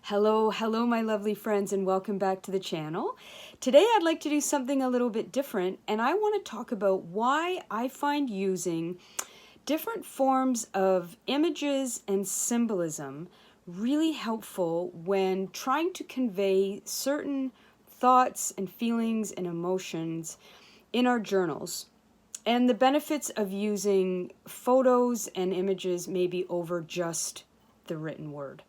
Hello, my lovely friends, and welcome back to the channel. Today I'd like to do something a little bit different, and I want to talk about why I find using different forms of images and symbolism really helpful when trying to convey certain thoughts and feelings and emotions in our journals, and the benefits of using photos and images maybe over just the written word.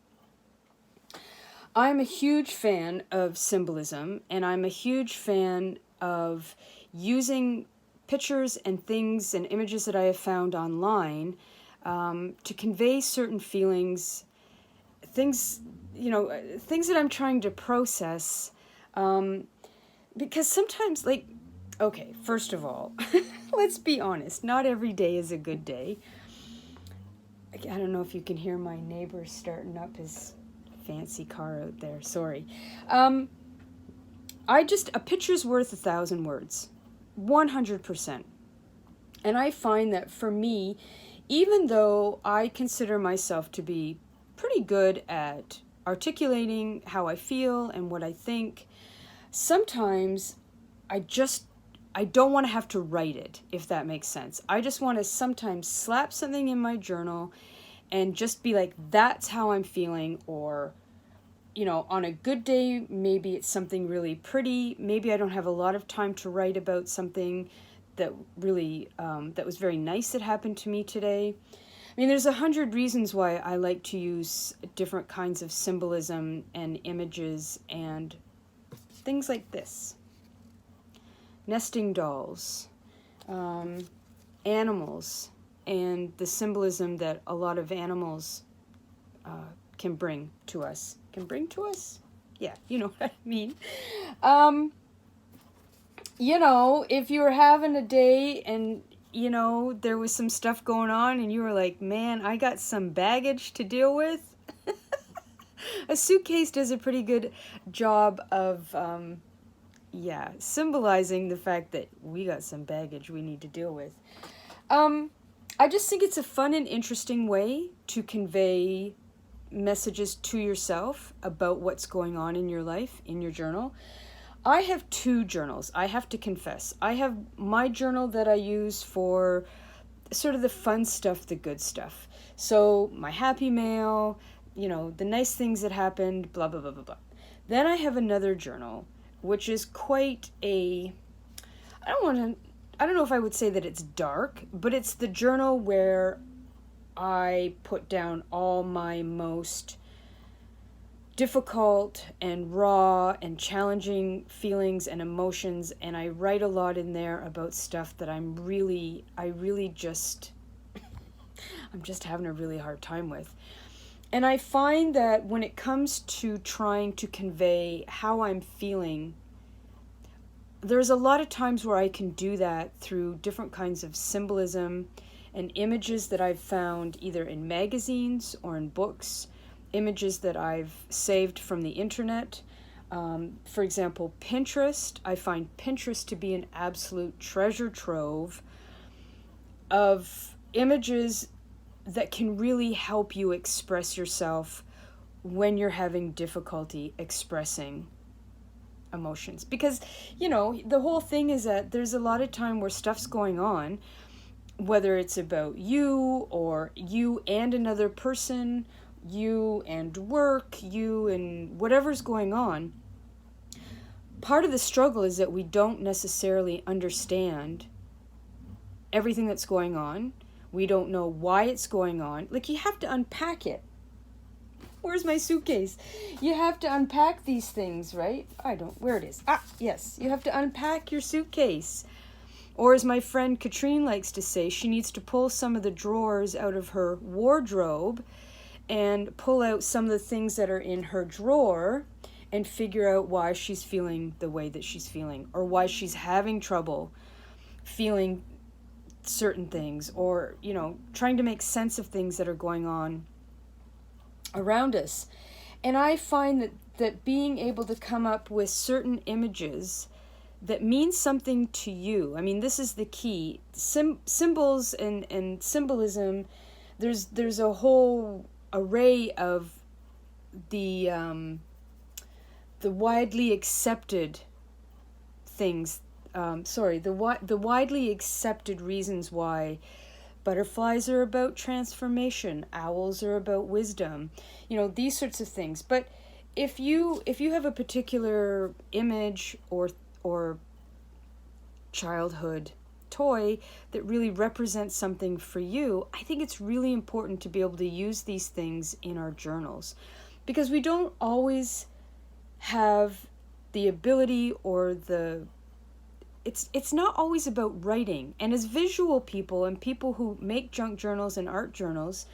I'm a huge fan of symbolism, and I'm a huge fan of using pictures and things and images that I have found online to convey certain feelings, things that I'm trying to process. Because sometimes, okay, first of all, let's be honest, not every day is a good day. I don't know if you can hear my neighbor starting up his fancy car out there, sorry. A picture's worth 1,000 words, 100%. And I find that for me, even though I consider myself to be pretty good at articulating how I feel and what I think, sometimes I don't want to have to write it, if that makes sense. I just want to sometimes slap something in my journal and just be like, that's how I'm feeling. Or, on a good day, maybe it's something really pretty. Maybe I don't have a lot of time to write about something that really, that was very nice that happened to me today. I mean, there's 100 reasons why I like to use different kinds of symbolism and images and things like this. Nesting dolls, animals, and the symbolism that a lot of animals can bring to us. Yeah, you know what I mean. If you were having a day and, there was some stuff going on and you were like, man, I got some baggage to deal with. A suitcase does a pretty good job of, symbolizing the fact that we got some baggage we need to deal with. I just think it's a fun and interesting way to convey messages to yourself about what's going on in your life, in your journal. I have two journals, I have to confess. I have my journal that I use for sort of the fun stuff, the good stuff. So my happy mail, the nice things that happened, blah, blah, blah, blah, blah. Then I have another journal, which is quite I don't know if I would say that it's dark, but it's the journal where I put down all my most difficult and raw and challenging feelings and emotions, and I write a lot in there about stuff that I'm just having a really hard time with. And I find that when it comes to trying to convey how I'm feeling, there's a lot of times where I can do that through different kinds of symbolism and images that I've found either in magazines or in books, images that I've saved from the internet. For example, Pinterest. I find Pinterest to be an absolute treasure trove of images that can really help you express yourself when you're having difficulty expressing emotions. Because, the whole thing is that there's a lot of time where stuff's going on, whether it's about you or you and another person, you and work, you and whatever's going on. Part of the struggle is that we don't necessarily understand everything that's going on. We don't know why it's going on. You have to unpack it. Where's my suitcase? You have to unpack these things, right? Where it is. Yes, you have to unpack your suitcase. Or as my friend Katrine likes to say, she needs to pull some of the drawers out of her wardrobe and pull out some of the things that are in her drawer and figure out why she's feeling the way that she's feeling, or why she's having trouble feeling certain things, or, trying to make sense of things that are going on around us. And I find that being able to come up with certain images that means something to you. I mean, this is the key. Symbols and symbolism, there's a whole array of the widely accepted things, the widely accepted reasons why butterflies are about transformation, owls are about wisdom, these sorts of things. But if you have a particular image or childhood toy that really represents something for you, I think it's really important to be able to use these things in our journals, because we don't always have the ability or it's not always about writing. And as visual people and people who make junk journals and art journals,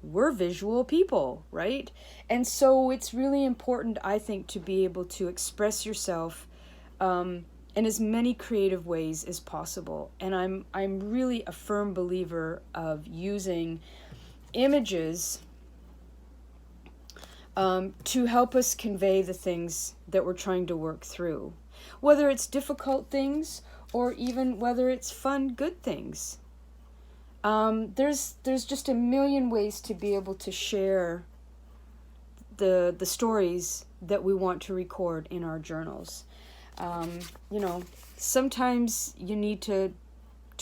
we're visual people, right? And so it's really important, I think, to be able to express yourself in as many creative ways as possible. And I'm really a firm believer of using images to help us convey the things that we're trying to work through, whether it's difficult things or even whether it's fun, good things. There's just a million ways to be able to share the stories that we want to record in our journals. Sometimes you need to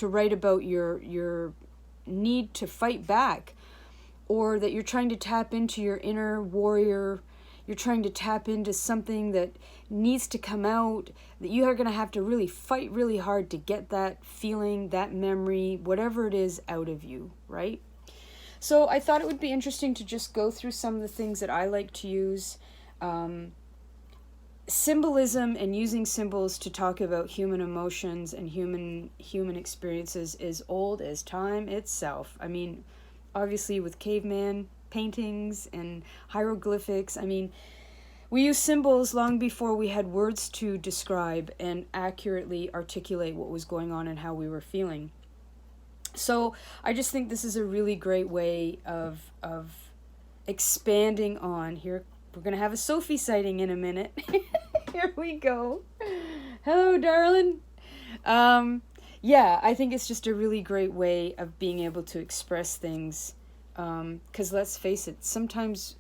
write about your need to fight back, or that you're trying to tap into your inner warrior. You're trying to tap into something that needs to come out, that you are going to have to really fight really hard to get that feeling, that memory, whatever it is, out of you, right? So I thought it would be interesting to just go through some of the things that I like to use. Symbolism and using symbols to talk about human emotions and human experiences is old as time itself. I mean, obviously with caveman paintings and hieroglyphics, we used symbols long before we had words to describe and accurately articulate what was going on and how we were feeling. So I just think this is a really great way of expanding on. Here, we're going to have a Sophie sighting in a minute. Here we go. Hello, darling. I think it's just a really great way of being able to express things. Because let's face it, sometimes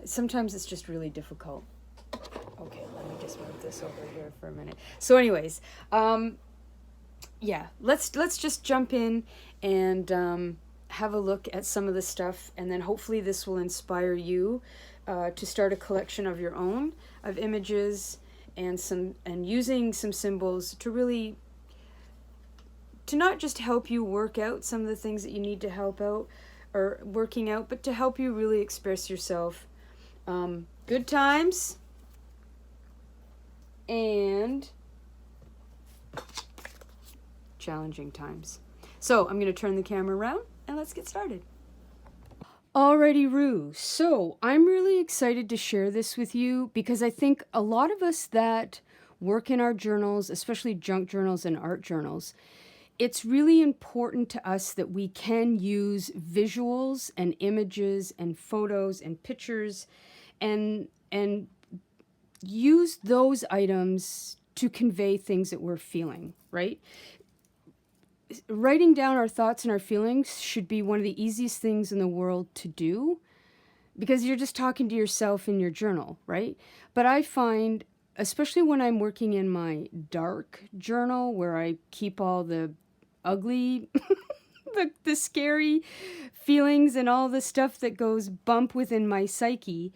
it's just really difficult. Okay, let me just move this over here for a minute. So anyways, let's just jump in and have a look at some of the stuff, and then hopefully this will inspire you to start a collection of your own of images and using some symbols to not just help you work out some of the things that you need to help out or working out, but to help you really express yourself. Good times and challenging times. So I'm going to turn the camera around and let's get started. Alrighty, Roo. So I'm really excited to share this with you because I think a lot of us that work in our journals, especially junk journals and art journals, it's really important to us that we can use visuals and images and photos and pictures and use those items to convey things that we're feeling, right? Writing down our thoughts and our feelings should be one of the easiest things in the world to do because you're just talking to yourself in your journal, right? But I find, especially when I'm working in my dark journal where I keep all the ugly, the scary feelings and all the stuff that goes bump within my psyche,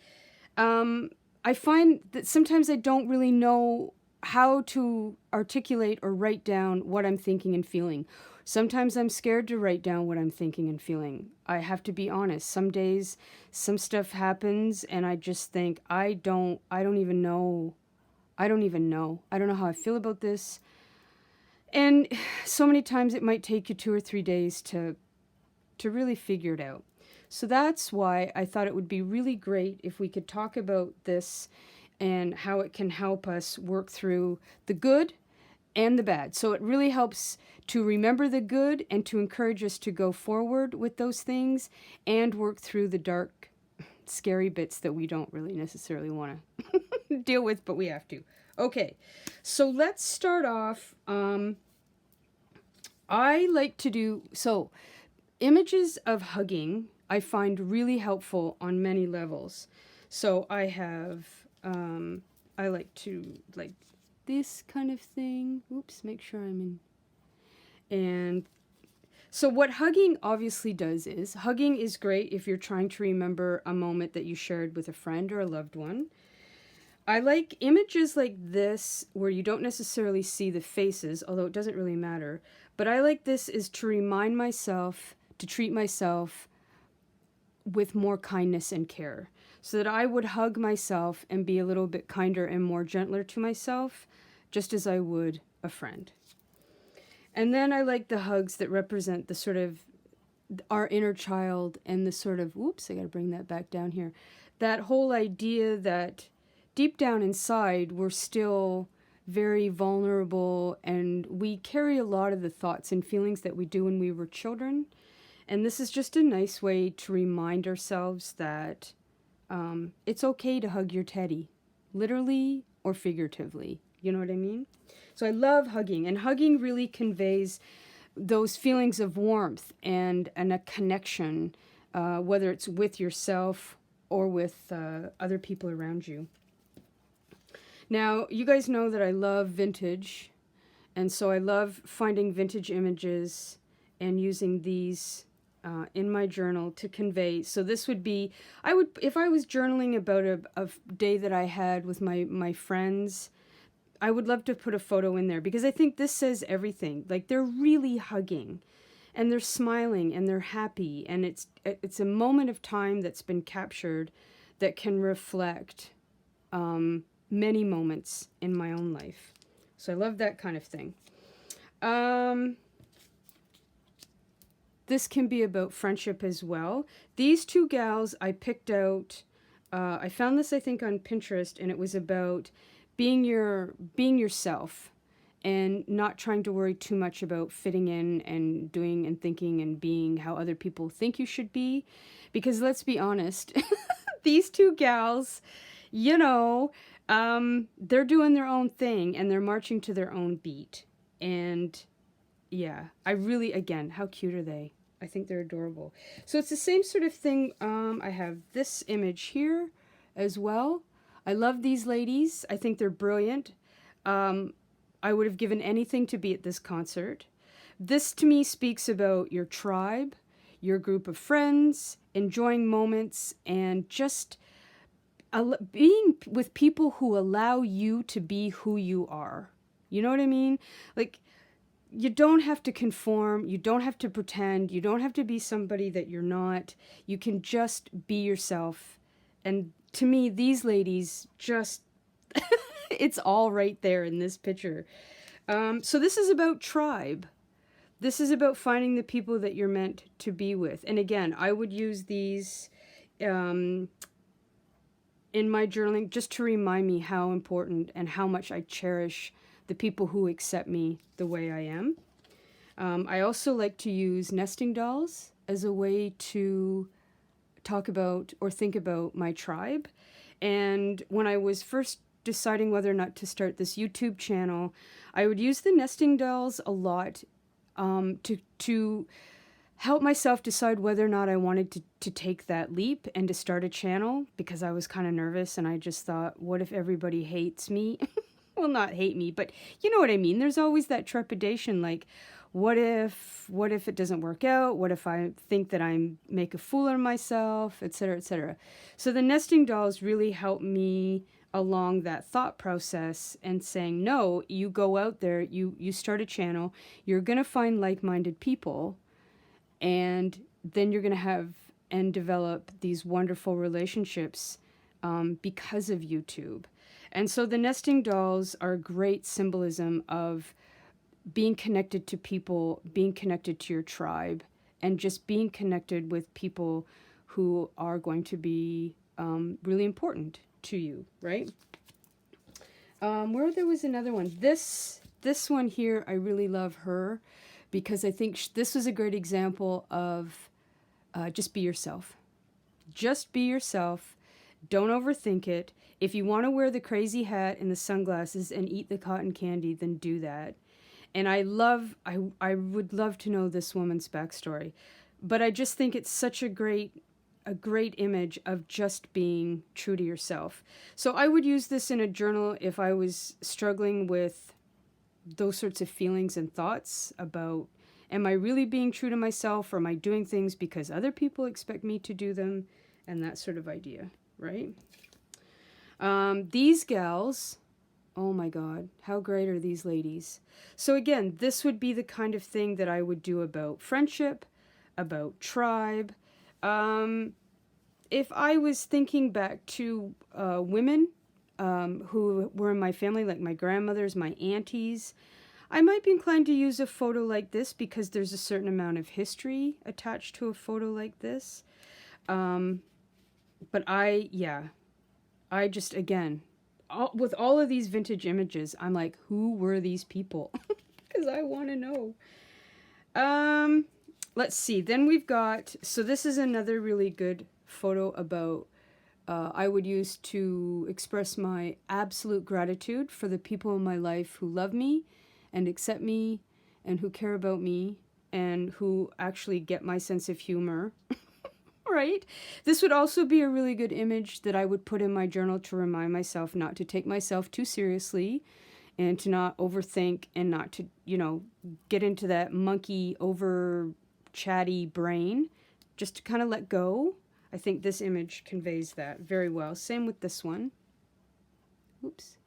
I find that sometimes I don't really know how to articulate or write down what I'm thinking and feeling. Sometimes I'm scared to write down what I'm thinking and feeling. I have to be honest. Some days, some stuff happens and I just think, I don't even know. I don't know how I feel about this. And so many times it might take you 2 or 3 days to really figure it out. So that's why I thought it would be really great if we could talk about this and how it can help us work through the good and the bad. So it really helps to remember the good and to encourage us to go forward with those things and work through the dark, scary bits that we don't really necessarily want to deal with, but we have to. Okay, so let's start off. I like to do, images of hugging I find really helpful on many levels. So I have, I like to, like this kind of thing. Oops, make sure I'm in. And so what hugging obviously does is, hugging is great if you're trying to remember a moment that you shared with a friend or a loved one. I like images like this where you don't necessarily see the faces, although it doesn't really matter. But I like this is to remind myself to treat myself with more kindness and care, so that I would hug myself and be a little bit kinder and more gentler to myself, just as I would a friend. And then I like the hugs that represent the sort of our inner child and the sort of, whoops, I got to bring that back down here. That whole idea that deep down inside, we're still very vulnerable and we carry a lot of the thoughts and feelings that we do when we were children. And this is just a nice way to remind ourselves that it's okay to hug your teddy, literally or figuratively. You know what I mean? So I love hugging, and hugging really conveys those feelings of warmth and a connection, whether it's with yourself or with other people around you. Now, you guys know that I love vintage, and so I love finding vintage images and using these in my journal to convey. So this would be, if I was journaling about a day that I had with my friends, I would love to put a photo in there because I think this says everything. Like, they're really hugging and they're smiling and they're happy, and it's a moment of time that's been captured that can reflect many moments in my own life. So I love that kind of thing. This can be about friendship as well. These two gals I picked out, I found this I think on Pinterest, and it was about being yourself and not trying to worry too much about fitting in and doing and thinking and being how other people think you should be. Because let's be honest, these two gals, you know, they're doing their own thing and they're marching to their own beat. And yeah, I really, again, how cute are they? I think they're adorable. So it's the same sort of thing. I have this image here as well. I love these ladies. I think they're brilliant. I would have given anything to be at this concert. This to me speaks about your tribe, your group of friends, enjoying moments, and just being with people who allow you to be who you are. You know what I mean? Like, you don't have to conform. You don't have to pretend. You don't have to be somebody that you're not. You can just be yourself. And to me, these ladies just, it's all right there in this picture. So this is about tribe. This is about finding the people that you're meant to be with. And again, I would use these in my journaling just to remind me how important and how much I cherish the people who accept me the way I am. I also like to use nesting dolls as a way to talk about or think about my tribe. And when I was first deciding whether or not to start this YouTube channel, I would use the nesting dolls a lot to help myself decide whether or not I wanted to take that leap and to start a channel, because I was kind of nervous and I just thought, what if everybody hates me? Well, not hate me, but you know what I mean. There's always that trepidation, like, what if it doesn't work out? What if I think that I make a fool of myself, etc., etc. So the nesting dolls really help me along that thought process and saying, no, you go out there, you start a channel, you're going to find like-minded people, and then you're going to have and develop these wonderful relationships because of YouTube. And so the nesting dolls are a great symbolism of being connected to people, being connected to your tribe, and just being connected with people who are going to be really important to you, right? Where there was another one. This one here, I really love her because I think this was a great example of just be yourself. Just be yourself. Don't overthink it. If you want to wear the crazy hat and the sunglasses and eat the cotton candy, then do that. And I would love to know this woman's backstory. But I just think it's such a great image of just being true to yourself. So I would use this in a journal if I was struggling with those sorts of feelings and thoughts about, am I really being true to myself, or am I doing things because other people expect me to do them, and that sort of idea, right? These gals, oh my God, how great are these ladies? So again, this would be the kind of thing that I would do about friendship, about tribe. If I was thinking back to women who were in my family, like my grandmothers, my aunties, I might be inclined to use a photo like this because there's a certain amount of history attached to a photo like this. But I just, again, with all of these vintage images, I'm like, who were these people? Because I want to know. Let's see. Then we've got, so this is another really good photo about, I would use to express my absolute gratitude for the people in my life who love me and accept me and who care about me and who actually get my sense of humor. Right? This would also be a really good image that I would put in my journal to remind myself not to take myself too seriously and to not overthink and not to, get into that monkey over chatty brain, just to kind of let go. I think this image conveys that very well. Same with this one. Oops.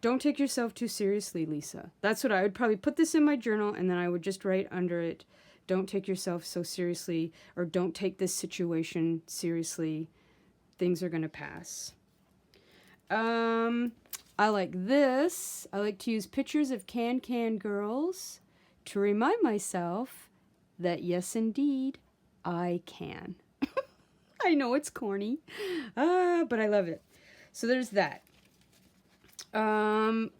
Don't take yourself too seriously, Lisa. That's what I would probably put this in my journal, and then I would just write under it, don't take yourself so seriously, or don't take this situation seriously. Things are going to pass. I like this. I like to use pictures of can girls to remind myself that yes, indeed, I can. I know it's corny, but I love it. So there's that.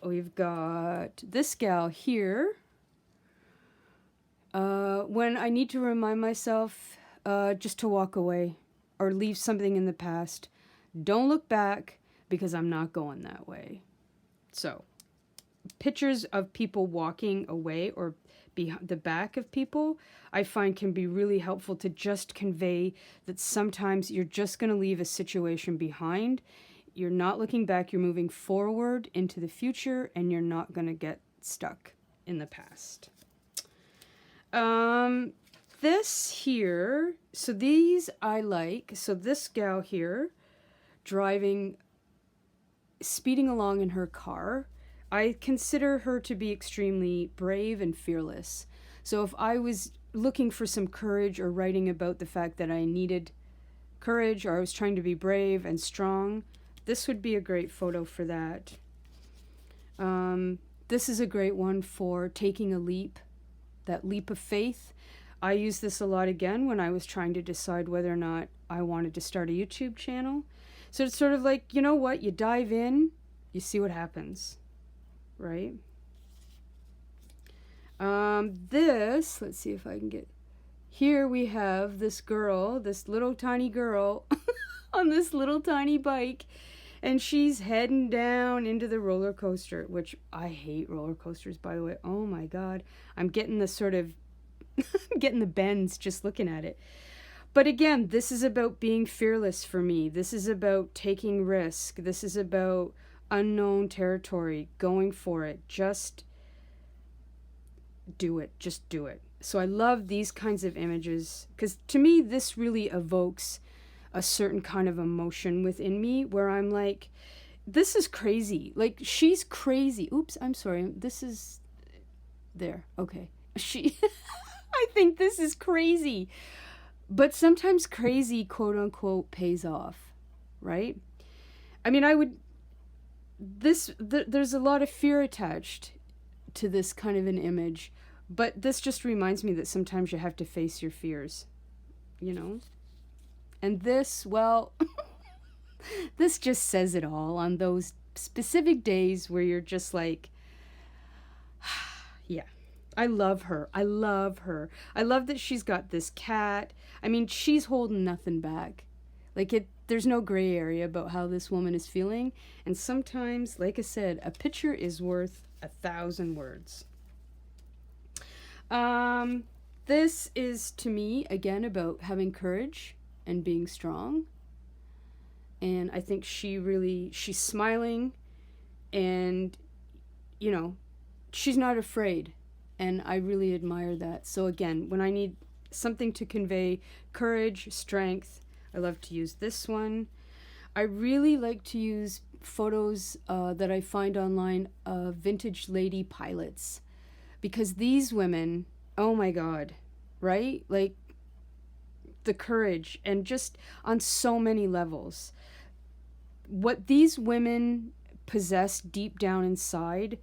We've got this gal here. When I need to remind myself just to walk away or leave something in the past. Don't look back because I'm not going that way. So, pictures of people walking away or the back of people, I find can be really helpful to just convey that sometimes you're just going to leave a situation behind. You're not looking back, you're moving forward into the future, and you're not going to get stuck in the past. This here, so these I like. So this gal here, speeding along in her car, I consider her to be extremely brave and fearless. So if I was looking for some courage or writing about the fact that I needed courage or I was trying to be brave and strong, this would be a great photo for that. This is a great one for taking a leap, that leap of faith. I use this a lot again when I was trying to decide whether or not I wanted to start a YouTube channel. So it's sort of like, you know what, you dive in, you see what happens, right? Let's see if I can get, here we have this girl, this little tiny girl on this little tiny bike, and she's heading down into the roller coaster, which I hate roller coasters, by the way. Oh my God. I'm getting the sort of, getting the bends just looking at it. But again, this is about being fearless for me. This is about taking risk. This is about unknown territory, going for it. Just do it. Just do it. So I love these kinds of images because to me, this really evokes a certain kind of emotion within me where I'm like, this is crazy. Like, she's crazy. Oops, I'm sorry. This is there. Okay. I think this is crazy. But sometimes crazy, quote unquote, pays off, right? I mean, there's a lot of fear attached to this kind of an image, but this just reminds me that sometimes you have to face your fears, And this, well, this just says it all on those specific days where you're just like, yeah. I love her. I love her. I love that she's got this cat. I mean, she's holding nothing back. There's no gray area about how this woman is feeling. And sometimes, like I said, a picture is worth 1,000 words. This is, to me, again, about having courage and being strong. And I think she's smiling and, you know, she's not afraid. And I really admire that. So again, when I need something to convey courage, strength, I love to use this one. I really like to use photos that I find online of vintage lady pilots, because these women, oh my God, right? Like the courage, and just on so many levels. What these women possess deep down inside: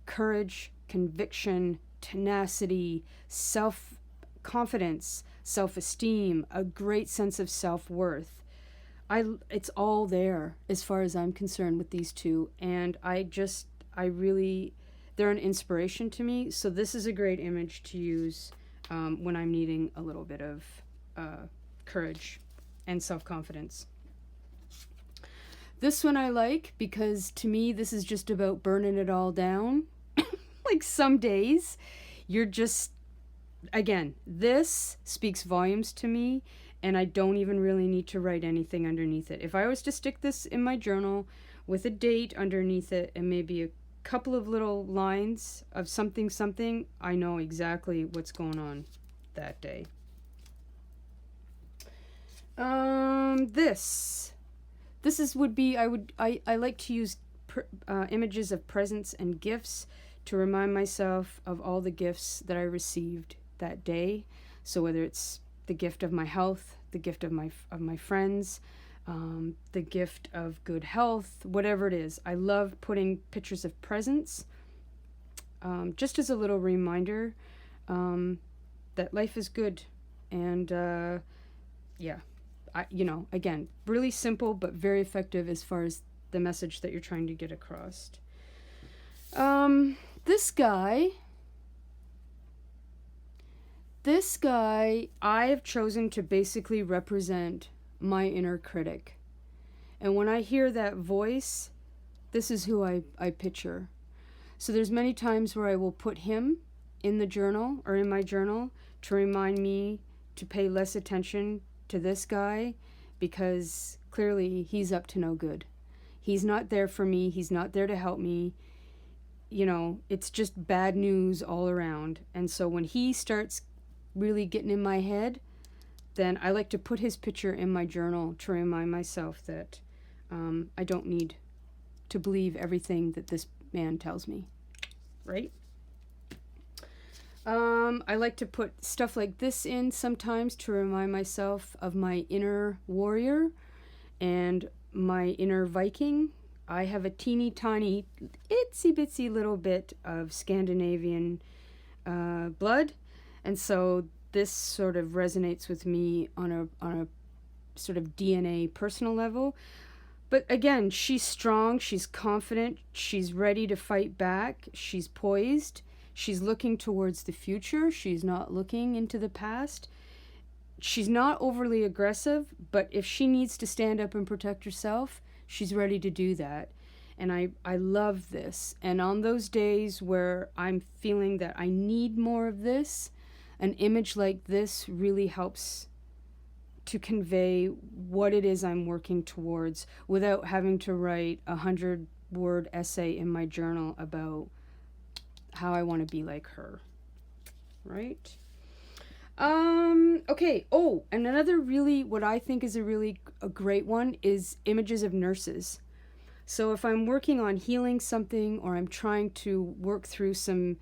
courage, conviction, tenacity, self-confidence, self-esteem, a great sense of self-worth. It's all there as far as I'm concerned with these two, and they're an inspiration to me. So this is a great image to use when I'm needing a little bit of courage and self-confidence. This one I like because, to me, this is just about burning it all down. Like, some days you're just, again, this speaks volumes to me, and I don't even really need to write anything underneath it. If I was to stick this in my journal with a date underneath it and maybe a couple of little lines of something, I know exactly what's going on that day. I like to use images of presents and gifts to remind myself of all the gifts that I received that day. So whether it's the gift of my health, the gift of my friends, the gift of good health, whatever it is. I love putting pictures of presents, just as a little reminder that life is good. And again, really simple but very effective as far as the message that you're trying to get across. This guy, I have chosen to basically represent my inner critic. And when I hear that voice, this is who I picture. So there's many times where I will put him in the journal or in my journal to remind me to pay less attention to this guy, because clearly he's up to no good. He's not there for me. He's not there to help me. You know, it's just bad news all around. And so when he starts really getting in my head, then I like to put his picture in my journal to remind myself that I don't need to believe everything that this man tells me, right? I like to put stuff like this in sometimes to remind myself of my inner warrior and my inner Viking. I have a teeny tiny, itsy bitsy little bit of Scandinavian blood, and so this sort of resonates with me on a sort of DNA personal level. But again, she's strong, she's confident, she's ready to fight back, she's poised, she's looking towards the future, she's not looking into the past. She's not overly aggressive, but if she needs to stand up and protect herself, she's ready to do that. And I love this. And on those days where I'm feeling that I need more of this, an image like this really helps to convey what it is I'm working towards without having to write a 100-word essay in my journal about how I want to be like her, right? Okay. Oh, and another really, what I think is a great one is images of nurses. So if I'm working on healing something, or I'm trying to work through some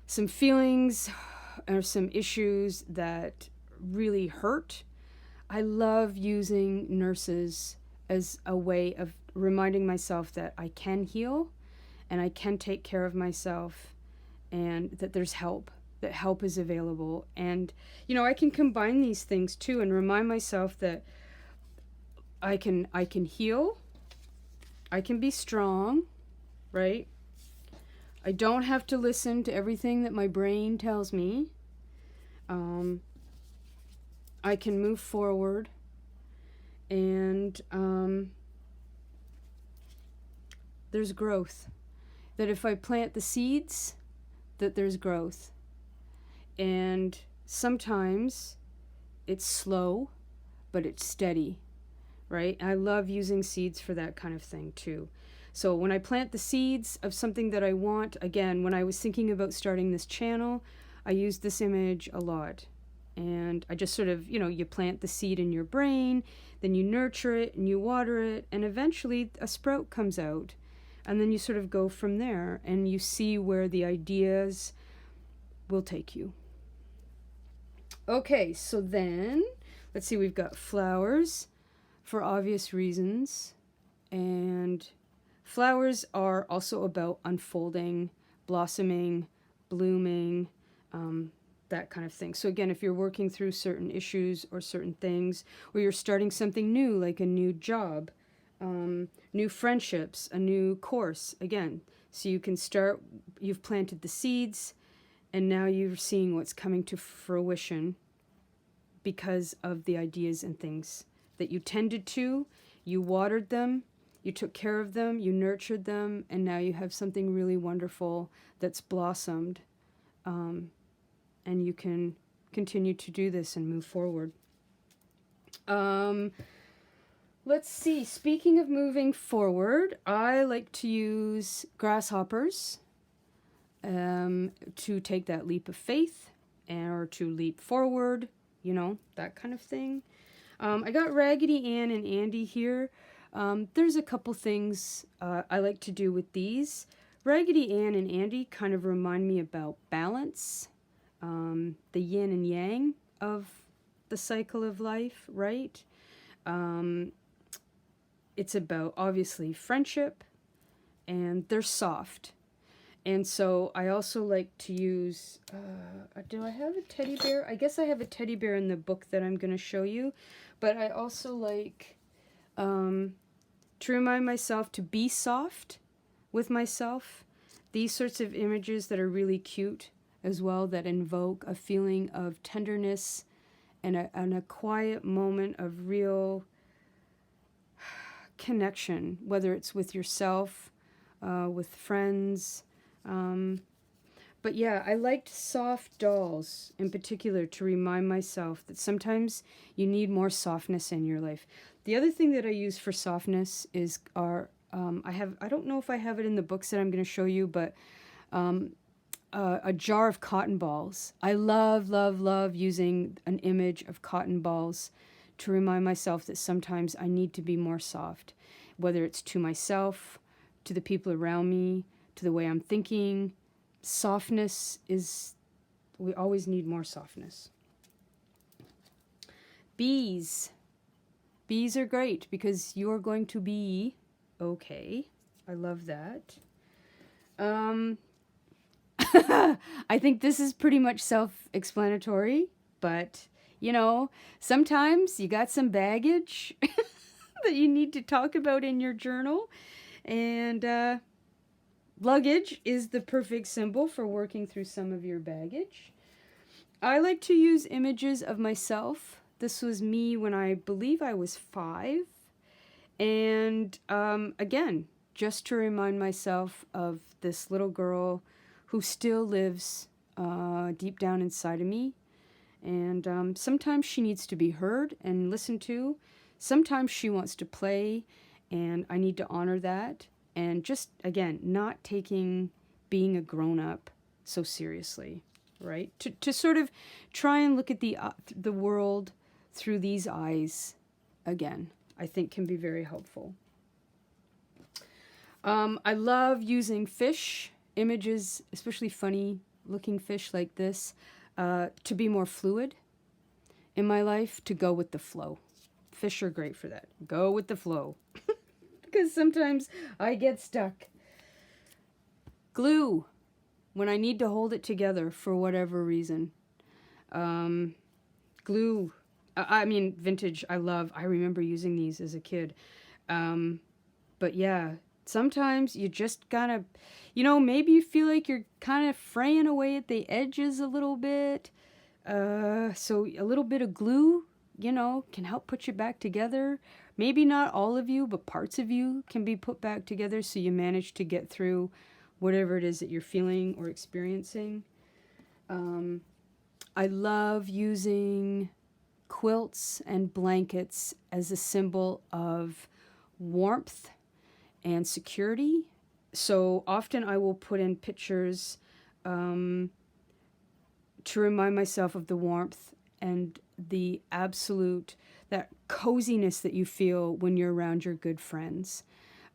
feelings or some issues that really hurt, I love using nurses as a way of reminding myself that I can heal and I can take care of myself, and that there's help, that help is available. And, you know, I can combine these things too and remind myself that I can heal, I can be strong, right? I don't have to listen to everything that my brain tells me. I can move forward, and there's growth. That if I plant the seeds, that there's growth. And sometimes it's slow, but it's steady, right? I love using seeds for that kind of thing too. So when I plant the seeds of something that I want, again, when I was thinking about starting this channel, I used this image a lot. And I just sort of, you plant the seed in your brain, then you nurture it and you water it, and eventually a sprout comes out. And then you sort of go from there and you see where the ideas will take you. Okay, so then, let's see, we've got flowers for obvious reasons. And flowers are also about unfolding, blossoming, blooming, that kind of thing. So again, if you're working through certain issues or certain things, or you're starting something new, like a new job, new friendships, a new course, again, so you can start, you've planted the seeds, and now you're seeing what's coming to fruition because of the ideas and things that you tended to, you watered them, you took care of them, you nurtured them, and now you have something really wonderful that's blossomed. And you can continue to do this and move forward. Let's see. Speaking of moving forward, I like to use grasshoppers to take that leap of faith or to leap forward, that kind of thing. I got Raggedy Ann and Andy here. There's a couple things I like to do with these. Raggedy Ann and Andy kind of remind me about balance. The yin and yang of the cycle of life, right? It's about, obviously, friendship, and they're soft. And so I also like to use, do I have a teddy bear? I guess I have a teddy bear in the book that I'm going to show you. But I also like to remind myself to be soft with myself. These sorts of images that are really cute as well, that invoke a feeling of tenderness and a quiet moment of real connection, whether it's with yourself, with friends. But yeah, I liked soft dolls in particular to remind myself that sometimes you need more softness in your life. The other thing that I use for softness is I don't know if I have it in the books that I'm going to show you, but a jar of cotton balls. I love, love, love using an image of cotton balls to remind myself that sometimes I need to be more soft, whether it's to myself, to the people around me, to the way I'm thinking. Softness we always need more softness. Bees. Bees are great because you're going to be okay. I love that. I think this is pretty much self-explanatory, but, sometimes you got some baggage that you need to talk about in your journal, and luggage is the perfect symbol for working through some of your baggage. I like to use images of myself. This was me when I believe I was 5, and again, just to remind myself of this little girl who still lives deep down inside of me. And sometimes she needs to be heard and listened to. Sometimes she wants to play, and I need to honor that. And just, again, not taking being a grown-up so seriously, right? To sort of try and look at the world through these eyes, again, I think can be very helpful. I love using fish images, especially funny looking fish like this, to be more fluid in my life, to go with the flow. Fish are great for that. Go with the flow. Because sometimes I get stuck. Glue, when I need to hold it together for whatever reason. Glue, vintage, I remember using these as a kid. But yeah, sometimes you just gotta, maybe you feel like you're kind of fraying away at the edges a little bit. So a little bit of glue, can help put you back together. Maybe not all of you, but parts of you can be put back together so you manage to get through whatever it is that you're feeling or experiencing. I love using quilts and blankets as a symbol of warmth and security. So often I will put in pictures to remind myself of the warmth and the absolute, that coziness that you feel when you're around your good friends,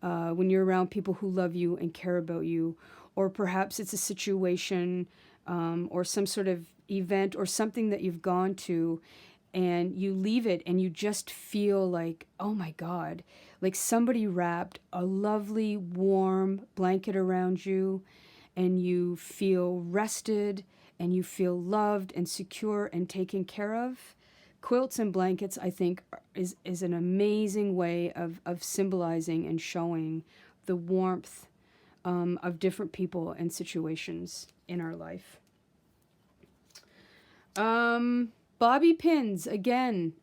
when you're around people who love you and care about you, or perhaps it's a situation or some sort of event or something that you've gone to and you leave it and you just feel like, oh my God, like somebody wrapped a lovely warm blanket around you and you feel rested and you feel loved and secure and taken care of. Quilts and blankets, I think, is an amazing way of symbolizing and showing the warmth of different people and situations in our life. Bobby pins, again,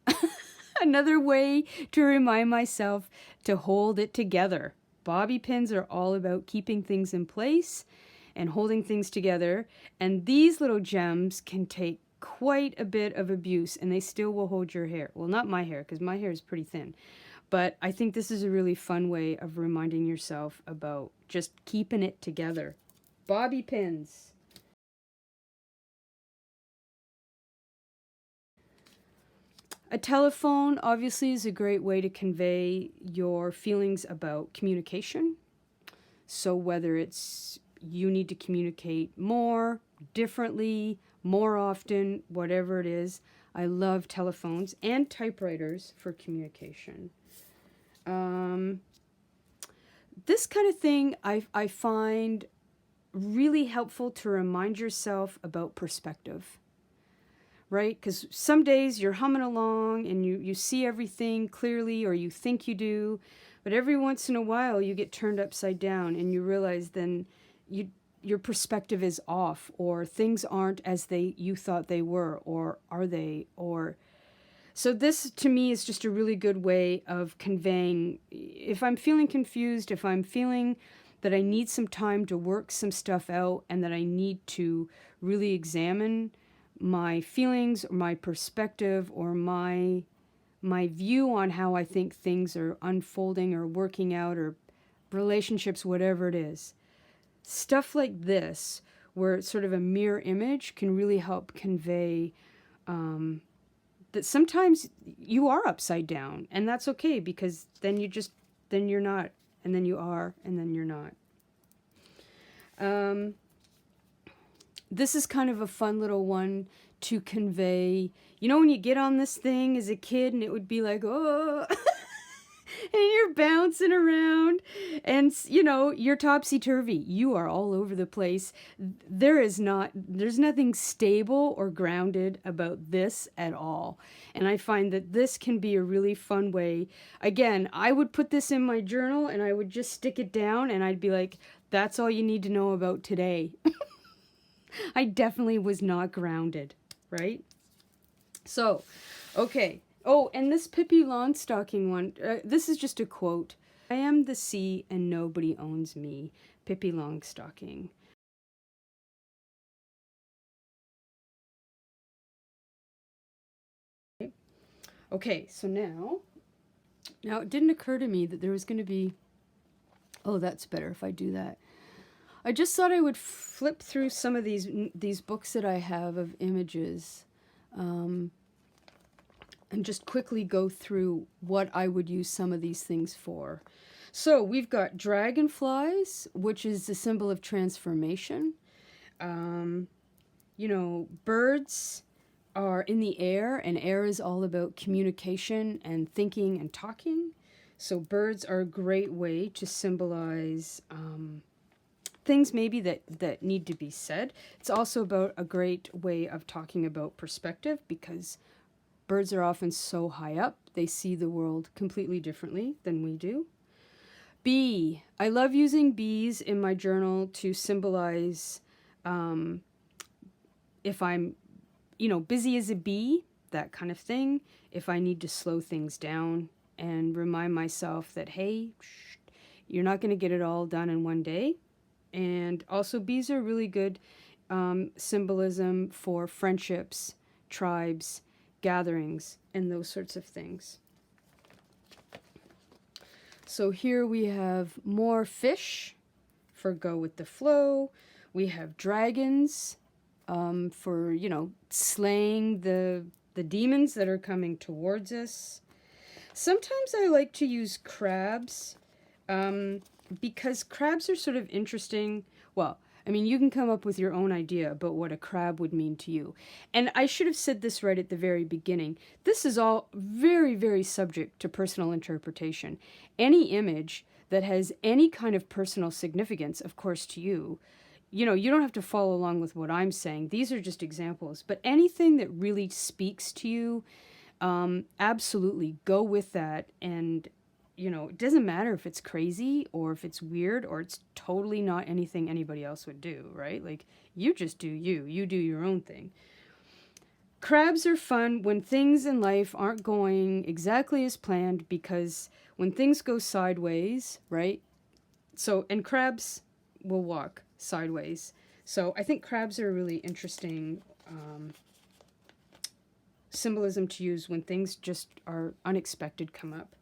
another way to remind myself to hold it together. Bobby pins are all about keeping things in place and holding things together. And these little gems can take quite a bit of abuse and they still will hold your hair. Well, not my hair, because my hair is pretty thin. But I think this is a really fun way of reminding yourself about just keeping it together. Bobby pins. A telephone obviously is a great way to convey your feelings about communication. So whether it's you need to communicate more, differently, more often, whatever it is, I love telephones and typewriters for communication. This kind of thing I find really helpful to remind yourself about perspective. Right? Because some days you're humming along and you see everything clearly, or you think you do, but every once in a while you get turned upside down and you realize then your perspective is off, or things aren't as you thought they were, or are they, or... So this, to me, is just a really good way of conveying, if I'm feeling confused, if I'm feeling that I need some time to work some stuff out and that I need to really examine my feelings or my perspective or my view on how I think things are unfolding or working out or relationships, whatever it is. Stuff like this, where it's sort of a mirror image, can really help convey that sometimes you are upside down, and that's okay, because then you're not, and then you are, and then you're not. This is kind of a fun little one to convey. You know when you get on this thing as a kid and it would be like, oh, and you're bouncing around and, you know, you're topsy-turvy. You are all over the place. There's nothing stable or grounded about this at all. And I find that this can be a really fun way. Again, I would put this in my journal and I would just stick it down and I'd be like, that's all you need to know about today. I definitely was not grounded, right? So, okay. Oh, and this Pippi Longstocking one, this is just a quote. I am the sea and nobody owns me. Pippi Longstocking. Okay, so now it didn't occur to me that there was going to be... Oh, that's better if I do that. I just thought I would flip through some of these books that I have of images, and just quickly go through what I would use some of these things for. So we've got dragonflies, which is the symbol of transformation. You know, birds are in the air, and air is all about communication and thinking and talking. So birds are a great way to symbolize things maybe that need to be said. It's also about a great way of talking about perspective, because birds are often so high up, they see the world completely differently than we do. Bee. I love using bees in my journal to symbolize if I'm, you know, busy as a bee, that kind of thing. If I need to slow things down and remind myself that, hey, you're not going to get it all done in one day. And also bees are really good symbolism for friendships, tribes, gatherings, and those sorts of things. So here we have more fish for go with the flow. We have dragons for, you know, slaying the demons that are coming towards us. Sometimes I like to use crabs because crabs are sort of interesting. Well, I mean, you can come up with your own idea about what a crab would mean to you. And I should have said this right at the very beginning. This is all very, very subject to personal interpretation. Any image that has any kind of personal significance, of course, to you, you know, you don't have to follow along with what I'm saying. These are just examples. But anything that really speaks to you, absolutely go with that. And you know, it doesn't matter if it's crazy or if it's weird or it's totally not anything anybody else would do, right? Like, you just do you. You do your own thing. Crabs are fun when things in life aren't going exactly as planned, because when things go sideways, right? So, and crabs will walk sideways. So I think crabs are a really interesting symbolism to use when things just are unexpected come up.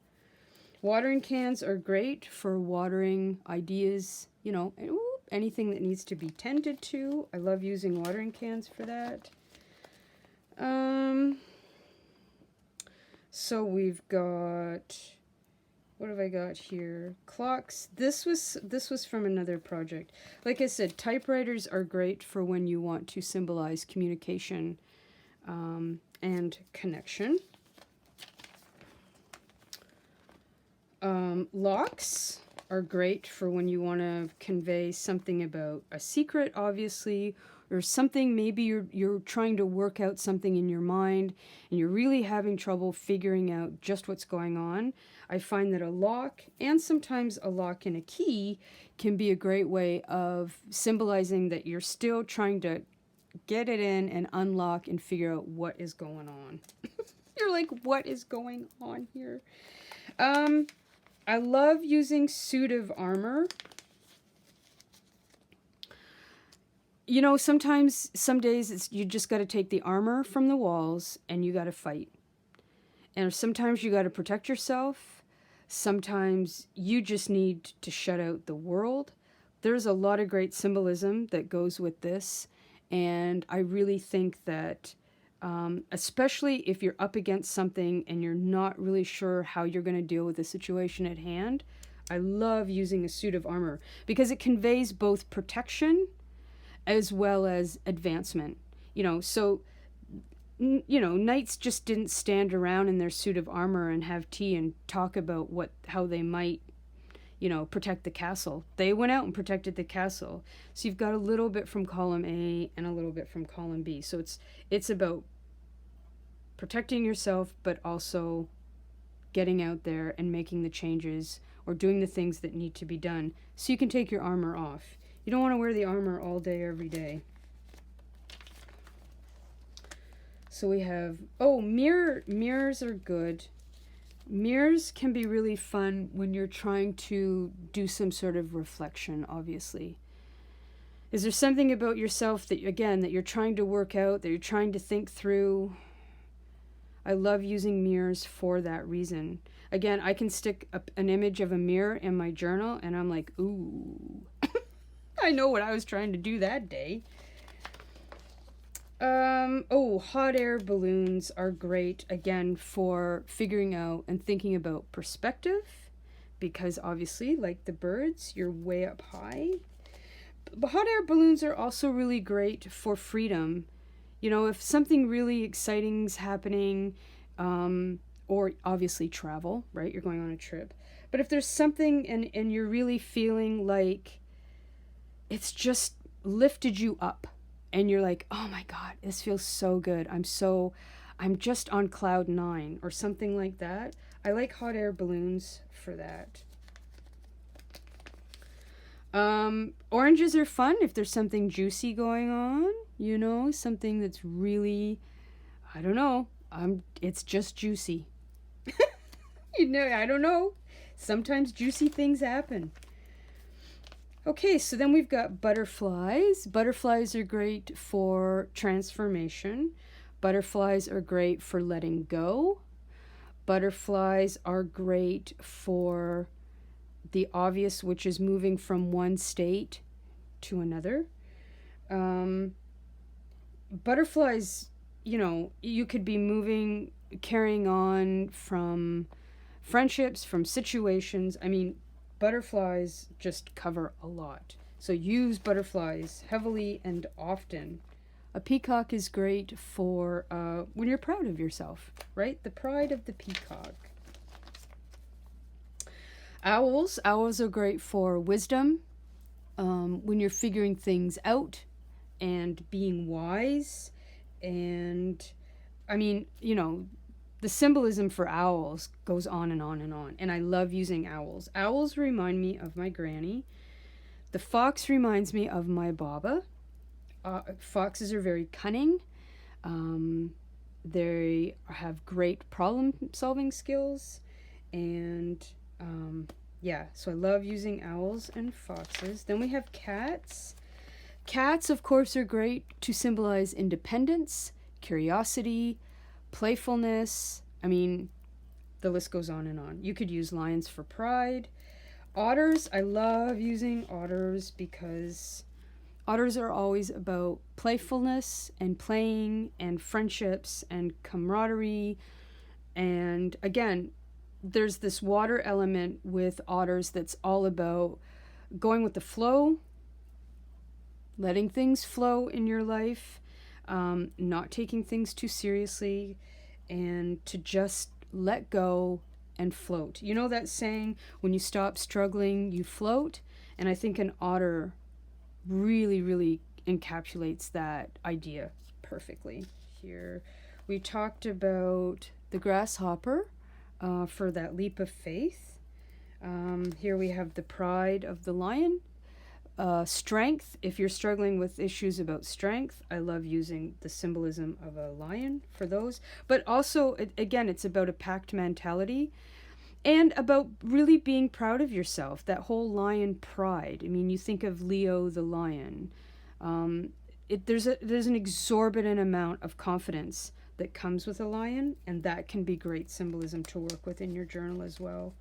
Watering cans are great for watering ideas, you know, anything that needs to be tended to. I love using watering cans for that. So we've got, what have I got here? Clocks. This was from another project. Like I said, typewriters are great for when you want to symbolize communication and connection. Locks are great for when you want to convey something about a secret, obviously, or something. Maybe you're trying to work out something in your mind and you're really having trouble figuring out just what's going on. I find that a lock, and sometimes a lock and a key, can be a great way of symbolizing that you're still trying to get it in and unlock and figure out what is going on. You're like, what is going on here? I love using suit of armor. You know, sometimes, some days, you just got to take the armor from the walls and you got to fight. And sometimes you got to protect yourself. Sometimes you just need to shut out the world. There's a lot of great symbolism that goes with this. And I really think that especially if you're up against something and you're not really sure how you're going to deal with the situation at hand, I love using a suit of armor because it conveys both protection as well as advancement. You know, so, you know, knights just didn't stand around in their suit of armor and have tea and talk about how they might, you know, protect the castle. They went out and protected the castle. So you've got a little bit from column A and a little bit from column B. So it's about protecting yourself, but also getting out there and making the changes or doing the things that need to be done so you can take your armor off. You don't want to wear the armor all day, every day. So we have, mirrors are good. Mirrors can be really fun when you're trying to do some sort of reflection, obviously. Is there something about yourself that, again, that you're trying to work out, that you're trying to think through? I love using mirrors for that reason. Again, I can stick an image of a mirror in my journal and I'm like, ooh, I know what I was trying to do that day. Hot air balloons are great, again, for figuring out and thinking about perspective, because obviously, like the birds, you're way up high. But hot air balloons are also really great for freedom. You know, if something really exciting's happening, or obviously travel, right? You're going on a trip. But if there's something and you're really feeling like it's just lifted you up, and you're like, oh my God, this feels so good. I'm just on cloud 9 or something like that. I like hot air balloons for that. Oranges are fun if there's something juicy going on, you know, something that's really, I don't know, it's just juicy. You know, I don't know. Sometimes juicy things happen. Okay, so then we've got butterflies. Butterflies are great for transformation. Butterflies are great for letting go. Butterflies are great for the obvious, which is moving from one state to another. Butterflies, you know, you could be moving, carrying on from friendships, from situations. I mean, butterflies just cover a lot. So use butterflies heavily and often. A peacock is great for when you're proud of yourself, right? The pride of the peacock. Owls. Owls are great for wisdom, when you're figuring things out and being wise. And I mean, you know, the symbolism for owls goes on and on and on. And I love using owls. Owls remind me of my granny. The fox reminds me of my baba. Foxes are very cunning. They have great problem solving skills. And yeah, so I love using owls and foxes. Then we have cats. Cats, of course, are great to symbolize independence, curiosity, playfulness. I mean, the list goes on and on. You could use lions for pride. Otters, I love using otters because otters are always about playfulness and playing and friendships and camaraderie. And again, there's this water element with otters that's all about going with the flow, letting things flow in your life, not taking things too seriously, and to just let go and float. You know that saying, when you stop struggling, you float? And I think an otter really, really encapsulates that idea perfectly. Here we talked about the grasshopper for that leap of faith. Here we have the pride of the lion. Strength, if you're struggling with issues about strength, I love using the symbolism of a lion for those. But also, again, it's about a pact mentality and about really being proud of yourself, that whole lion pride. I mean, you think of Leo the lion. There's an exorbitant amount of confidence that comes with a lion, and that can be great symbolism to work with in your journal as well.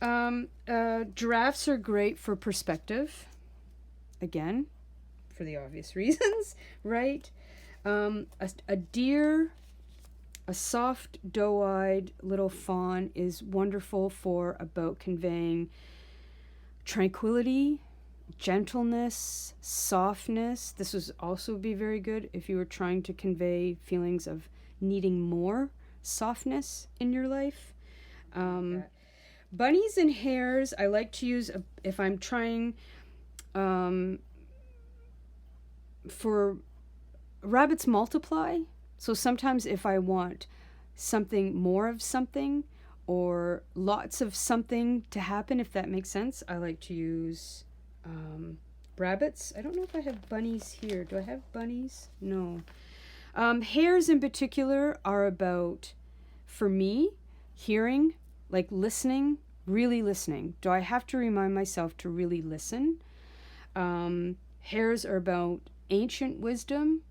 Giraffes are great for perspective. Again, for the obvious reasons, right? A deer, a soft, doe-eyed little fawn is wonderful for about conveying tranquility, gentleness, softness. This would also be very good if you were trying to convey feelings of needing more softness in your life. Bunnies and hares, I like to use if I'm trying for rabbits multiply. So sometimes if I want something more of something or lots of something to happen, if that makes sense, I like to use rabbits. I don't know if I have bunnies here. Do I have bunnies? No. Hares in particular are about, for me, hearing, like listening, really listening. Do I have to remind myself to really listen? Hares are about ancient wisdom,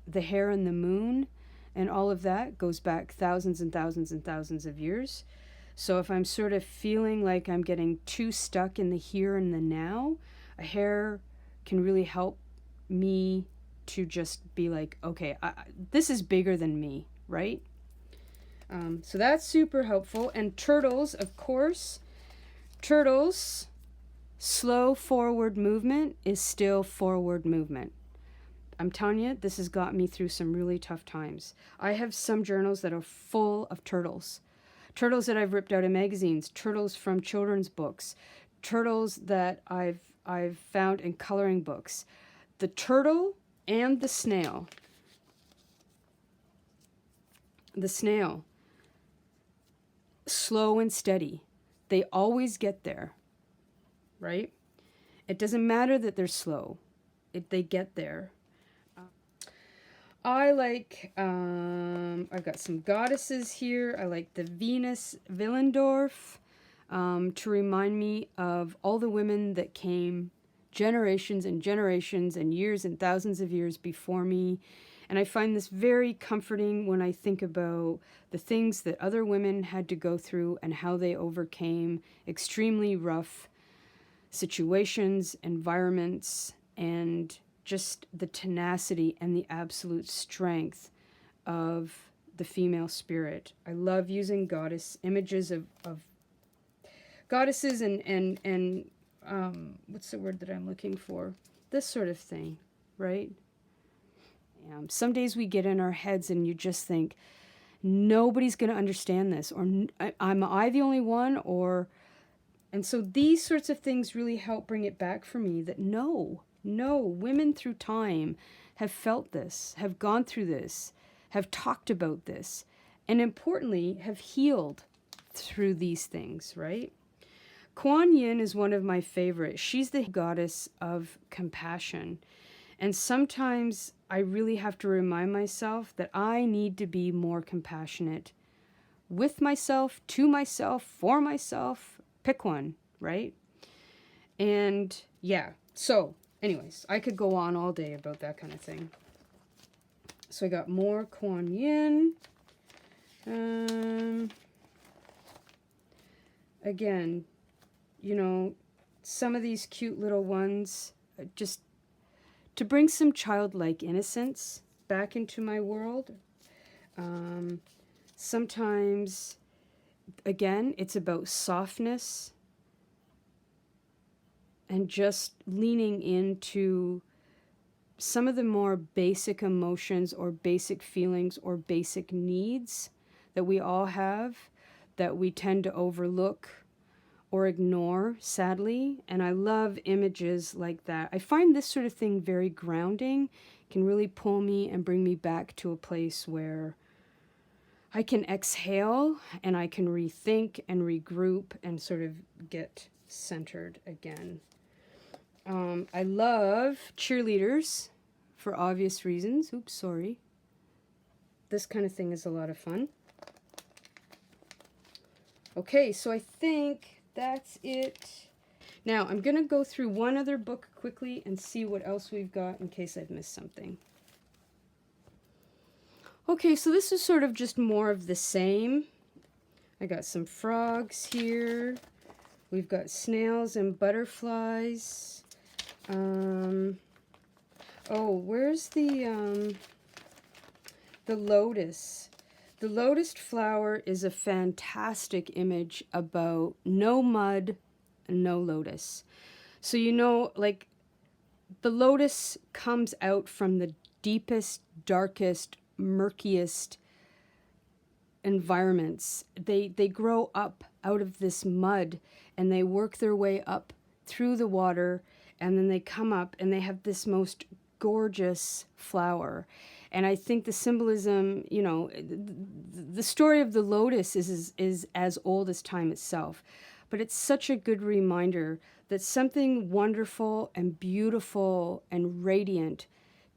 the hare and the moon, and all of that goes back thousands and thousands and thousands of years. So if I'm sort of feeling like I'm getting too stuck in the here and the now, a hare can really help me to just be like, okay, this is bigger than me, right? So that's super helpful. And turtles, of course. Turtles, slow forward movement is still forward movement. I'm telling you, this has got me through some really tough times. I have some journals that are full of turtles. Turtles that I've ripped out of magazines, turtles from children's books, turtles that I've found in coloring books. The turtle and the snail. The snail, slow and steady. They always get there, right? It doesn't matter that they're slow. They get there. I like, I've got some goddesses here. I like the Venus Willendorf to remind me of all the women that came generations and generations and years and thousands of years before me. And I find this very comforting when I think about the things that other women had to go through and how they overcame extremely rough situations, environments, and just the tenacity and the absolute strength of the female spirit. I love using goddess images of goddesses and what's the word that I'm looking for? This sort of thing, right? Some days we get in our heads and you just think, nobody's going to understand this, or am I the only one? And so these sorts of things really help bring it back for me that no, women through time have felt this, have gone through this, have talked about this, and importantly, have healed through these things, right? Kuan Yin is one of my favorites. She's the goddess of compassion. And sometimes I really have to remind myself that I need to be more compassionate with myself, to myself, for myself. Pick one, right? And yeah, so anyways, I could go on all day about that kind of thing. So I got more Kuan Yin. Again, some of these cute little ones, just to bring some childlike innocence back into my world. Sometimes, again, it's about softness and just leaning into some of the more basic emotions or basic feelings or basic needs that we all have that we tend to overlook or ignore, sadly. And I love images like that. I find this sort of thing very grounding, can really pull me and bring me back to a place where I can exhale and I can rethink and regroup and sort of get centered again. I love cheerleaders for obvious reasons. Oops, sorry. This kind of thing is a lot of fun. Okay, so I think that's it. Now, I'm going to go through one other book quickly and see what else we've got in case I've missed something. Okay, so this is sort of just more of the same. I got some frogs here. We've got snails and butterflies. Oh, where's the lotus? The lotus flower is a fantastic image about no mud, no lotus. So like the lotus comes out from the deepest, darkest, murkiest environments. They grow up out of this mud and they work their way up through the water, and then they come up and they have this most gorgeous flower. And I think the symbolism, the story of the lotus is as old as time itself. But it's such a good reminder that something wonderful and beautiful and radiant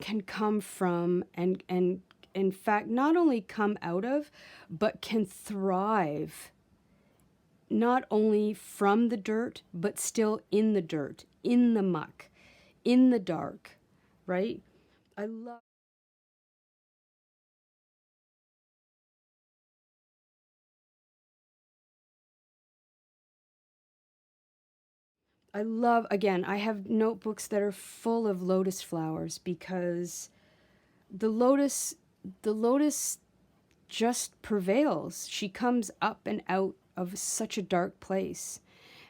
can come from and in fact not only come out of, but can thrive not only from the dirt, but still in the dirt, in the muck, in the dark, right? I love, again, I have notebooks that are full of lotus flowers because the lotus just prevails. She comes up and out of such a dark place.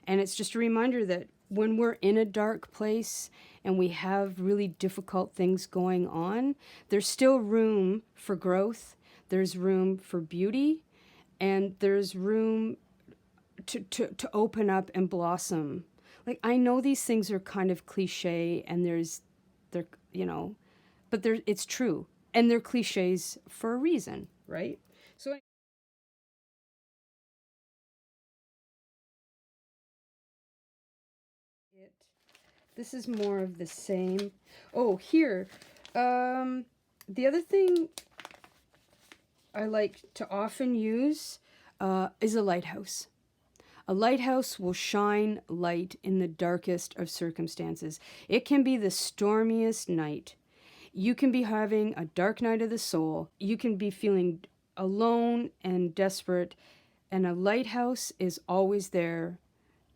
And it's just a reminder that when we're in a dark place and we have really difficult things going on, there's still room for growth, there's room for beauty, and there's room to open up and blossom. Like, I know these things are kind of cliche and but it's true. And they're cliches for a reason, right? So this is more of the same. Oh, here. The other thing I like to often use is a lighthouse. A lighthouse will shine light in the darkest of circumstances. It can be the stormiest night. You can be having a dark night of the soul. You can be feeling alone and desperate, and a lighthouse is always there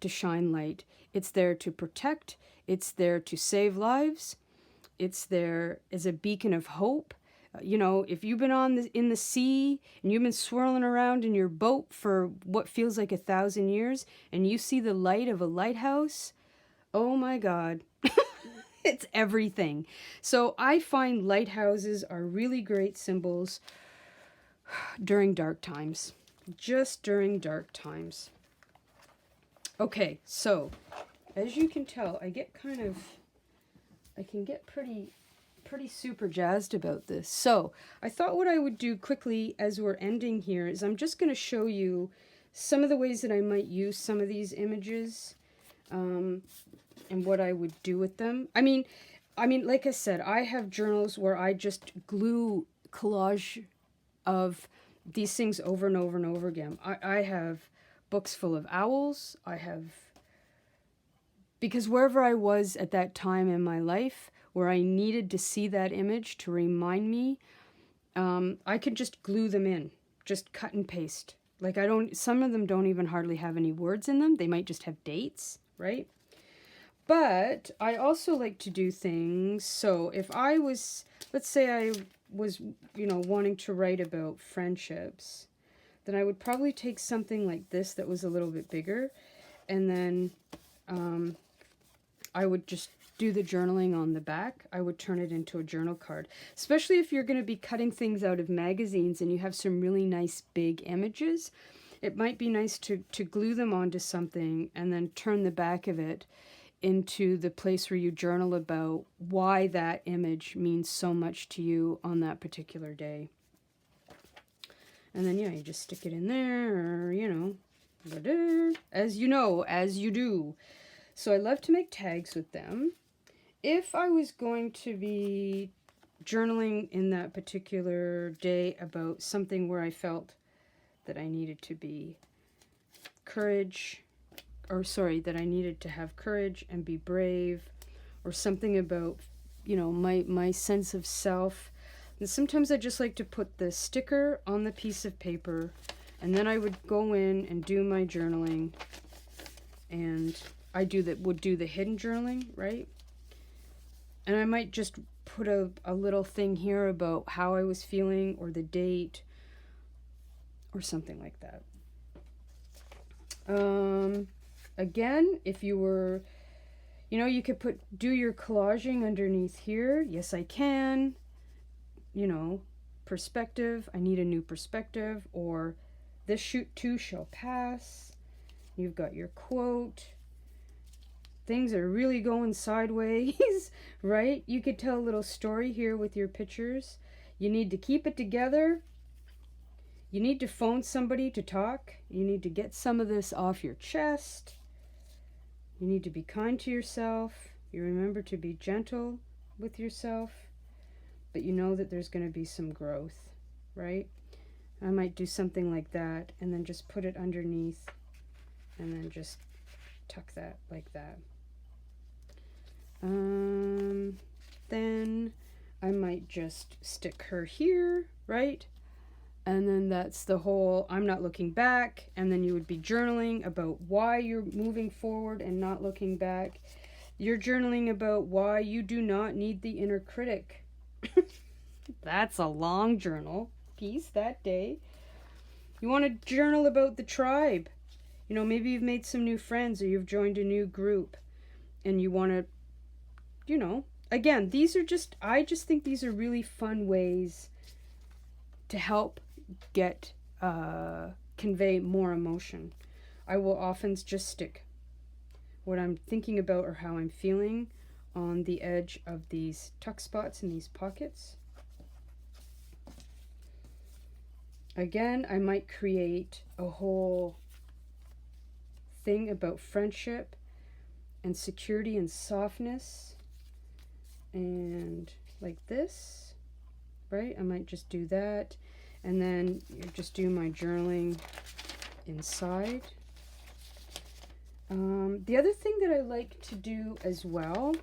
to shine light. It's there to protect. It's there to save lives. It's there as a beacon of hope. You know, if you've been in the sea and you've been swirling around in your boat for what feels like 1,000 years, and you see the light of a lighthouse, oh my God, it's everything. So I find lighthouses are really great symbols during dark times, just during dark times. Okay, so as you can tell, I can get pretty super jazzed about this. So I thought what I would do quickly as we're ending here is I'm just going to show you some of the ways that I might use some of these images, and what I would do with them. I mean, like I said, I have journals where I just glue collage of these things over and over and over again. I have books full of owls. Because wherever I was at that time in my life, where I needed to see that image to remind me, I could just glue them in, just cut and paste. Like some of them don't even hardly have any words in them. They might just have dates, right? But I also like to do things, so if I was, let's say I was, wanting to write about friendships, then I would probably take something like this that was a little bit bigger, and then I would just do the journaling on the back. I would turn it into a journal card, especially if you're going to be cutting things out of magazines and you have some really nice big images. It might be nice to glue them onto something and then turn the back of it into the place where you journal about why that image means so much to you on that particular day. And then, you just stick it in there, or, as you do. So I love to make tags with them. If I was going to be journaling in that particular day about something where I felt that I needed to be that I needed to have courage and be brave, or something about, my sense of self. And sometimes I just like to put the sticker on the piece of paper, and then I would go in and do my journaling, and I would do the hidden journaling, right? And I might just put a little thing here about how I was feeling, or the date, or something like that. Again, if you were, you could do your collaging underneath here. Yes, I can. Perspective. I need a new perspective. Or this shoot too shall pass. You've got your quote. Things are really going sideways, right? You could tell a little story here with your pictures. You need to keep it together. You need to phone somebody to talk. You need to get some of this off your chest. You need to be kind to yourself. You remember to be gentle with yourself. But you know that there's going to be some growth, right? I might do something like that and then just put it underneath and then just tuck that like that. Then I might just stick her here, right? And then that's the whole I'm not looking back. And then you would be journaling about why you're moving forward and not looking back. You're journaling about why you do not need the inner critic. That's a long journal piece that day. You want to journal about the tribe. Maybe you've made some new friends, or you've joined a new group, and you want to, again, I just think these are really fun ways to help convey more emotion. I will often just stick what I'm thinking about or how I'm feeling on the edge of these tuck spots in these pockets. Again, I might create a whole thing about friendship and security and softness, and like this, right? I might just do that, and then just do my journaling inside. The other thing that I like to do as well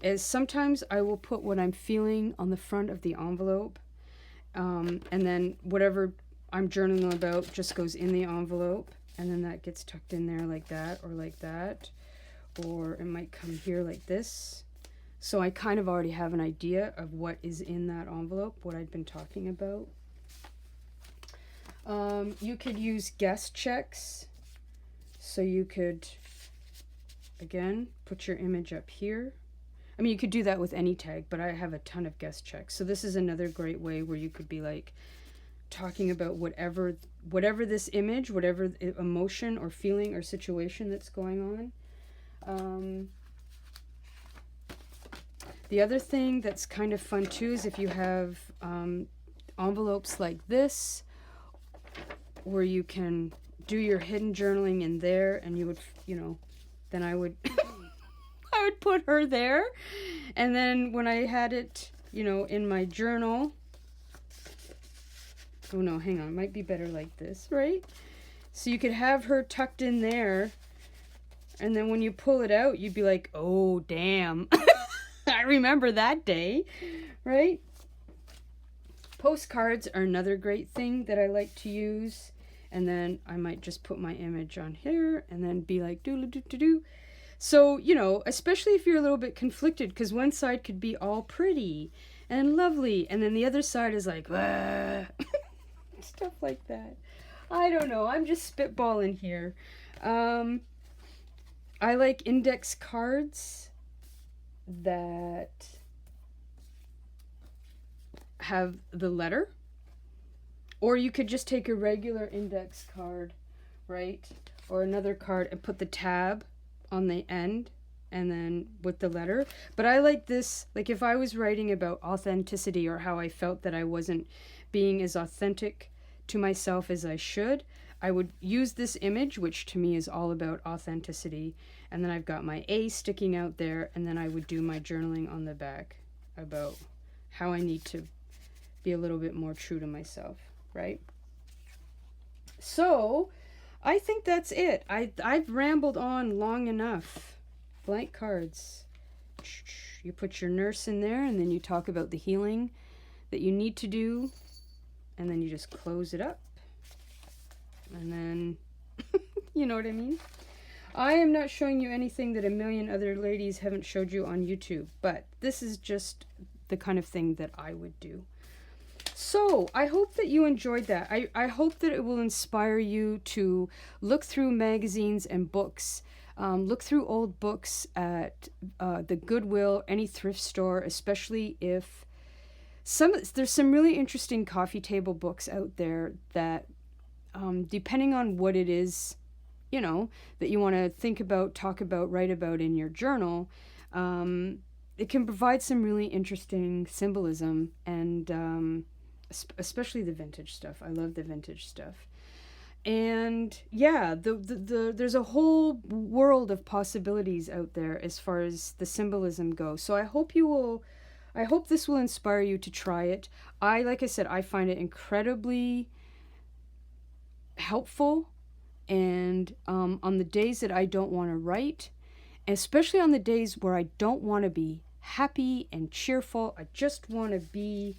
is sometimes I will put what I'm feeling on the front of the envelope, and then whatever I'm journaling about just goes in the envelope, and then that gets tucked in there like that, or it might come here like this. So I kind of already have an idea of what is in that envelope, what I've been talking about. You could use guest checks. So you could, again, put your image up here. I mean, you could do that with any tag, but I have a ton of guest checks. So this is another great way where you could be like talking about whatever this image, whatever emotion or feeling or situation that's going on. The other thing that's kind of fun too is if you have envelopes like this, where you can do your hidden journaling in there, and you would, then I would I would put her there, and then when I had it, in my journal, oh no, hang on, it might be better like this, right? So you could have her tucked in there, and then when you pull it out, you'd be like, oh damn, I remember that day, right? Postcards are another great thing that I like to use. And then I might just put my image on here and then be like, do. So, especially if you're a little bit conflicted, because one side could be all pretty and lovely, and then the other side is like, stuff like that. I don't know. I'm just spitballing here. I like index cards that have the letter. Or you could just take a regular index card, right? Or another card and put the tab on the end and then with the letter. But I like this, like if I was writing about authenticity or how I felt that I wasn't being as authentic to myself as I should, I would use this image, which to me is all about authenticity. And then I've got my A sticking out there, and then I would do my journaling on the back about how I need to be a little bit more true to myself. Right? So, I think that's it. I've rambled on long enough. Blank cards. You put your nurse in there, and then you talk about the healing that you need to do, and then you just close it up. And then, you know what I mean? I am not showing you anything that a million other ladies haven't showed you on YouTube, but this is just the kind of thing that I would do. So, I hope that you enjoyed that. I hope that it will inspire you to look through magazines and books. Look through old books at the Goodwill, any thrift store, especially if there's some really interesting coffee table books out there that, depending on what it is, that you want to think about, talk about, write about in your journal, it can provide some really interesting symbolism and especially the vintage stuff. I love the vintage stuff. And yeah, there's a whole world of possibilities out there as far as the symbolism goes. So I hope this will inspire you to try it. Like I said, I find it incredibly helpful. And on the days that I don't want to write, especially on the days where I don't want to be happy and cheerful, I just want to be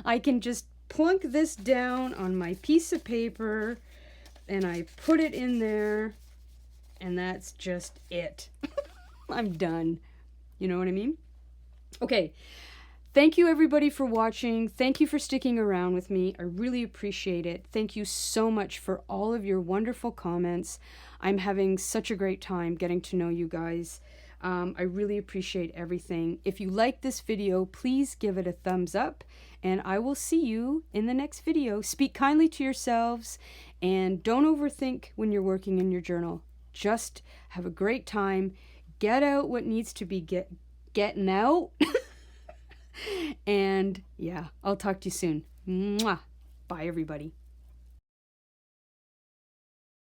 I can just plunk this down on my piece of paper and I put it in there, and that's just it. I'm done. You know what I mean? Okay. Thank you everybody for watching. Thank you for sticking around with me. I really appreciate it. Thank you so much for all of your wonderful comments. I'm having such a great time getting to know you guys. I really appreciate everything. If you like this video, please give it a thumbs up, and I will see you in the next video. Speak kindly to yourselves, and don't overthink when you're working in your journal. Just have a great time. Get out what needs to be getting out. And yeah, I'll talk to you soon. Mwah. Bye, everybody.